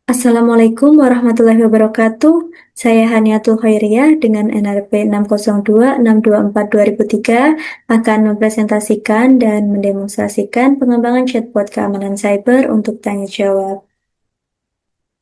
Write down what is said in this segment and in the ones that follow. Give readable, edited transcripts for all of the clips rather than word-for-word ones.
Assalamualaikum warahmatullahi wabarakatuh. Saya Haniatul Khairiyah dengan NRP 602-624-2003 akan mempresentasikan dan mendemonstrasikan pengembangan chatbot keamanan cyber untuk tanya jawab.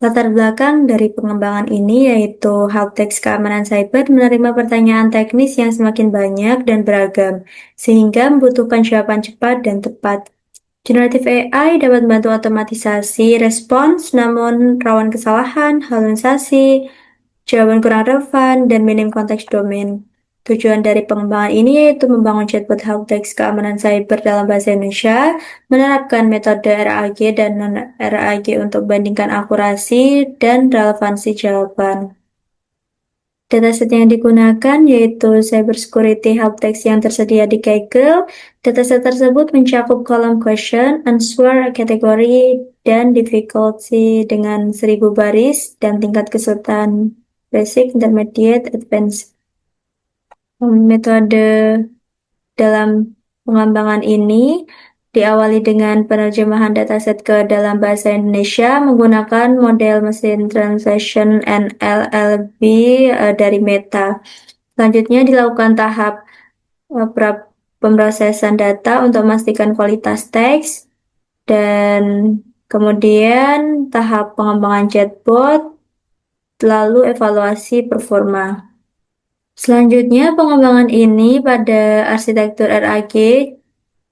Latar belakang dari pengembangan ini yaitu helpdesk keamanan cyber menerima pertanyaan teknis yang semakin banyak dan beragam, sehingga membutuhkan jawaban cepat dan tepat. Generative AI dapat membantu otomatisasi respons, namun rawan kesalahan, halusinasi, jawaban kurang relevan, dan minim konteks domain. Tujuan dari pengembangan ini yaitu membangun chatbot helpdesk keamanan cyber dalam bahasa Indonesia, menerapkan metode RAG dan non-RAG untuk membandingkan akurasi dan relevansi jawaban. Dataset yang digunakan yaitu Cybersecurity Helpdesk yang tersedia di Kaggle. Dataset tersebut mencakup kolom question, answer, kategori, dan difficulty dengan 1000 baris dan tingkat kesulitan basic, intermediate, advanced. Metode dalam pengembangan ini diawali dengan penerjemahan dataset ke dalam bahasa Indonesia menggunakan model mesin translation NLLB dari Meta. Selanjutnya dilakukan tahap pemrosesan data untuk memastikan kualitas teks dan kemudian tahap pengembangan chatbot, lalu evaluasi performa. Selanjutnya, pengembangan ini pada arsitektur RAG,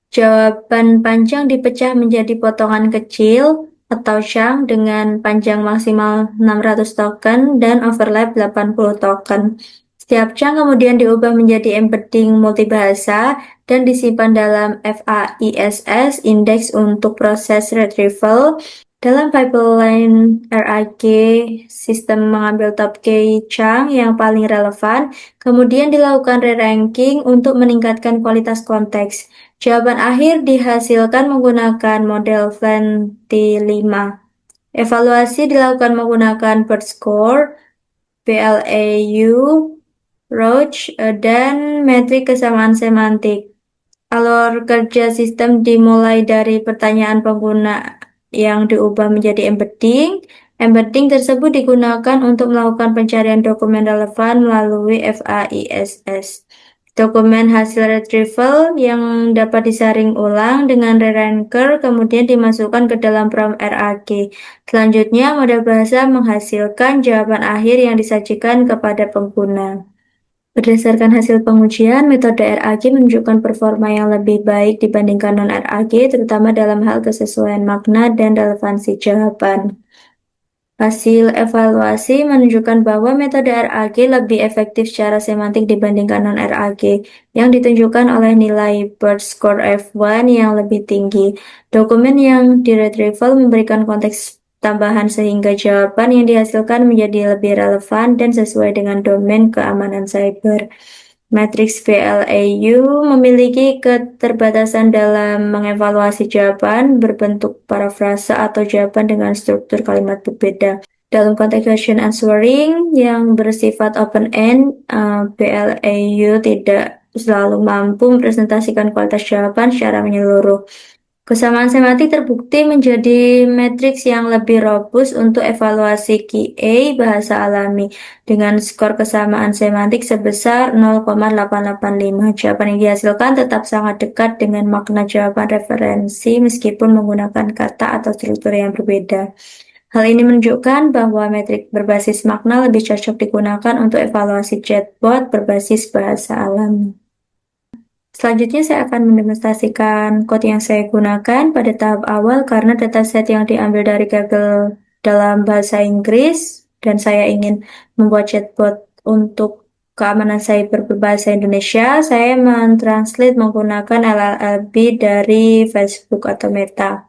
jawaban panjang dipecah menjadi potongan kecil atau chunk dengan panjang maksimal 600 token dan overlap 80 token. Setiap chunk kemudian diubah menjadi embedding multibahasa dan disimpan dalam FAISS index untuk proses retrieval. Dalam pipeline RAG, sistem mengambil top key chunk yang paling relevan, kemudian dilakukan re-ranking untuk meningkatkan kualitas konteks. Jawaban akhir dihasilkan menggunakan model VLAN-T5. Evaluasi dilakukan menggunakan BERT score, BLAU, Roach, dan metrik kesamaan semantik. Alur kerja sistem dimulai dari pertanyaan pengguna yang diubah menjadi embedding. Embedding tersebut digunakan untuk melakukan pencarian dokumen relevan melalui FAISS. Dokumen hasil retrieval yang dapat disaring ulang dengan re-ranker kemudian dimasukkan ke dalam prompt RAG. Selanjutnya, model bahasa menghasilkan jawaban akhir yang disajikan kepada pengguna. Berdasarkan hasil pengujian, metode RAG menunjukkan performa yang lebih baik dibandingkan non-RAG, terutama dalam hal kesesuaian makna dan relevansi jawaban. Hasil evaluasi menunjukkan bahwa metode RAG lebih efektif secara semantik dibandingkan non-RAG, yang ditunjukkan oleh nilai BERT score F1 yang lebih tinggi. Dokumen yang diretrieval memberikan konteks tambahan sehingga jawaban yang dihasilkan menjadi lebih relevan dan sesuai dengan domain keamanan cyber. Matriks VLAU memiliki keterbatasan dalam mengevaluasi jawaban berbentuk parafrase atau jawaban dengan struktur kalimat berbeda. Dalam konteks question answering yang bersifat open-end, VLAU tidak selalu mampu mempresentasikan kualitas jawaban secara menyeluruh. Kesamaan semantik terbukti menjadi matriks yang lebih robust untuk evaluasi QA bahasa alami dengan skor kesamaan semantik sebesar 0,885. Jawaban yang dihasilkan tetap sangat dekat dengan makna jawaban referensi meskipun menggunakan kata atau struktur yang berbeda. Hal ini menunjukkan bahwa metrik berbasis makna lebih cocok digunakan untuk evaluasi chatbot berbasis bahasa alami. Selanjutnya saya akan mendemonstrasikan kode yang saya gunakan pada tahap awal karena dataset yang diambil dari Kaggle dalam bahasa Inggris dan saya ingin membuat chatbot untuk keamanan cyber berbahasa Indonesia. Saya mentranslate menggunakan LLB dari Facebook atau Meta.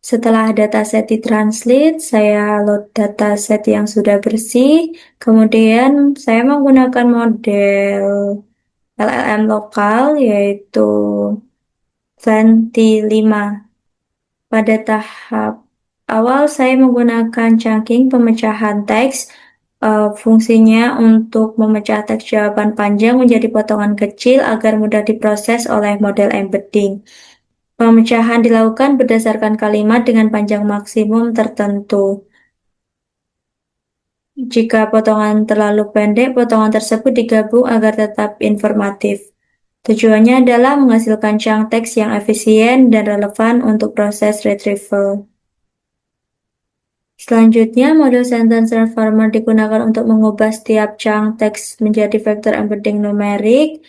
Setelah dataset ditranslate, saya load dataset yang sudah bersih. Kemudian saya menggunakan model LLM lokal yaitu VLAN-T5. Pada tahap awal saya menggunakan chunking pemecahan teks. Fungsinya untuk memecah teks jawaban panjang menjadi potongan kecil agar mudah diproses oleh model embedding. Pemecahan dilakukan berdasarkan kalimat dengan panjang maksimum tertentu. Jika potongan terlalu pendek, potongan tersebut digabung agar tetap informatif. Tujuannya adalah menghasilkan chunk teks yang efisien dan relevan untuk proses retrieval. Selanjutnya, model sentence transformer digunakan untuk mengubah setiap chunk teks menjadi vektor embedding numerik.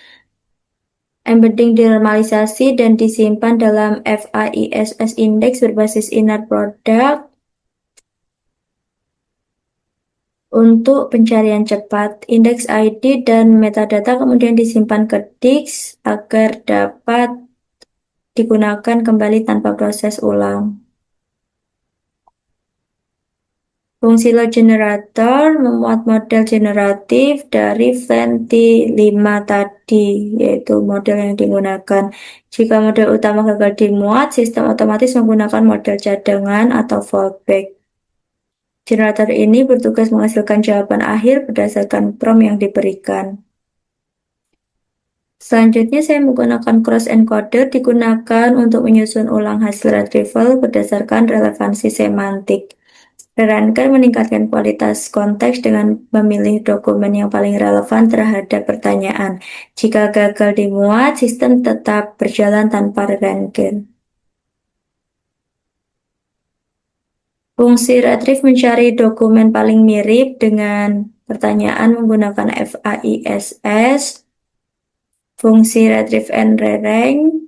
Embedding dinormalisasi dan disimpan dalam FAISS index berbasis inner product untuk pencarian cepat. Indeks ID dan metadata kemudian disimpan ke disk agar dapat digunakan kembali tanpa proses ulang. Fungsi load generator memuat model generatif dari VNT5 tadi, yaitu model yang digunakan. Jika model utama gagal dimuat, sistem otomatis menggunakan model cadangan atau fallback. Generator ini bertugas menghasilkan jawaban akhir berdasarkan prompt yang diberikan. Selanjutnya, saya menggunakan cross encoder digunakan untuk menyusun ulang hasil retrieval berdasarkan relevansi semantik. Rerunner meningkatkan kualitas konteks dengan memilih dokumen yang paling relevan terhadap pertanyaan. Jika gagal dimuat, sistem tetap berjalan tanpa rerunner. Fungsi retrieve mencari dokumen paling mirip dengan pertanyaan menggunakan FAISS. Fungsi retrieve and re-rank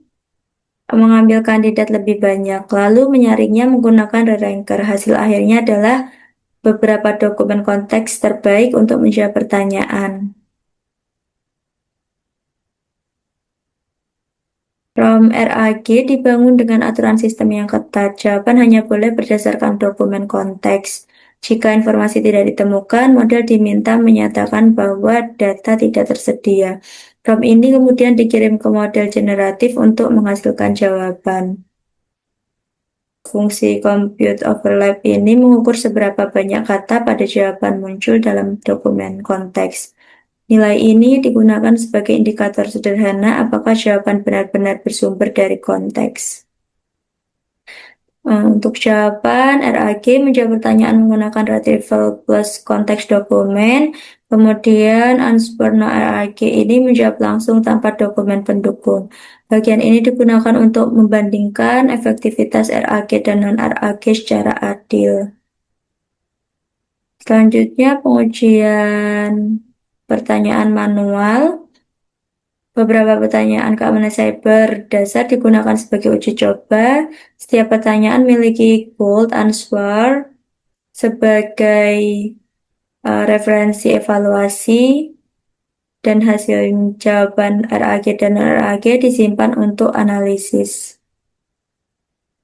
mengambil kandidat lebih banyak, lalu menyaringnya menggunakan re-ranker. Hasil akhirnya adalah beberapa dokumen konteks terbaik untuk menjawab pertanyaan. ROM RAG dibangun dengan aturan sistem yang ketat. Jawaban hanya boleh berdasarkan dokumen konteks. Jika informasi tidak ditemukan, model diminta menyatakan bahwa data tidak tersedia. ROM ini kemudian dikirim ke model generatif untuk menghasilkan jawaban. Fungsi compute overlap ini mengukur seberapa banyak kata pada jawaban muncul dalam dokumen konteks. Nilai ini digunakan sebagai indikator sederhana apakah jawaban benar-benar bersumber dari konteks. Untuk jawaban, RAG menjawab pertanyaan menggunakan retrieval plus konteks dokumen. Kemudian Answer no RAG ini menjawab langsung tanpa dokumen pendukung. Bagian ini digunakan untuk membandingkan efektivitas RAG dan non-RAG secara adil. Selanjutnya, pengujian pertanyaan manual. Beberapa pertanyaan keamanan cyber dasar digunakan sebagai uji coba. Setiap pertanyaan memiliki gold answer sebagai referensi evaluasi dan hasil jawaban RAG dan non-RAG disimpan untuk analisis.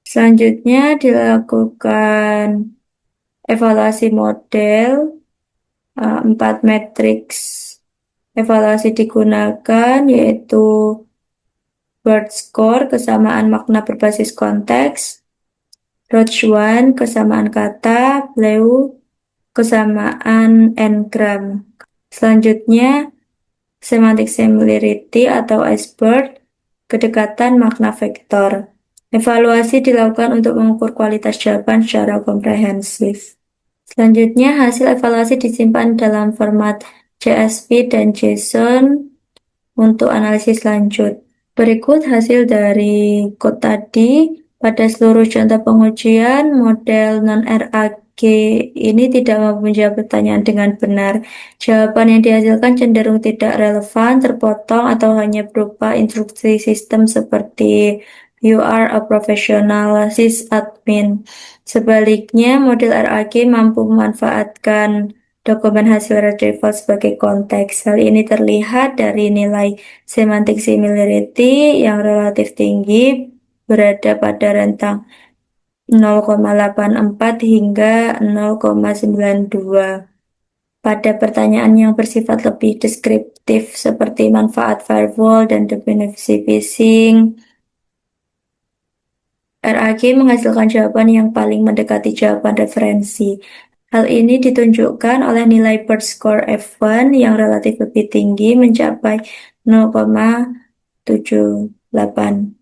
Selanjutnya dilakukan evaluasi model. 4 matriks evaluasi digunakan, yaitu word score, kesamaan makna berbasis konteks, Roach1, kesamaan kata, Bleu, kesamaan n-gram. Selanjutnya, semantic similarity atau iceberg, kedekatan makna vektor. Evaluasi dilakukan untuk mengukur kualitas jawaban secara komprehensif. Selanjutnya, hasil evaluasi disimpan dalam format CSV dan JSON untuk analisis lanjut. Berikut hasil dari code tadi. Pada seluruh contoh pengujian, model non-RAG ini tidak mampu menjawab pertanyaan dengan benar. Jawaban yang dihasilkan cenderung tidak relevan, terpotong, atau hanya berupa instruksi sistem seperti "You are a professional sysadmin". Sebaliknya, model RAG mampu memanfaatkan dokumen hasil retrieval sebagai konteks. Hal ini terlihat dari nilai semantic similarity yang relatif tinggi, berada pada rentang 0,84 hingga 0,92. Pada pertanyaan yang bersifat lebih deskriptif seperti manfaat firewall dan definisi phishing, RAG menghasilkan jawaban yang paling mendekati jawaban referensi. Hal ini ditunjukkan oleh nilai BERT score F1 yang relatif lebih tinggi mencapai 0,78,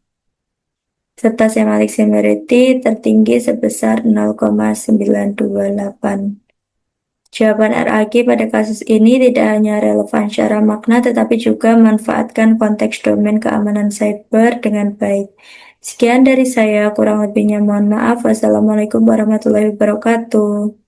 serta semantic similarity tertinggi sebesar 0,928. Jawaban RAG pada kasus ini tidak hanya relevan secara makna, tetapi juga memanfaatkan konteks domain keamanan cyber dengan baik. Sekian dari saya, kurang lebihnya mohon maaf. Wassalamualaikum warahmatullahi wabarakatuh.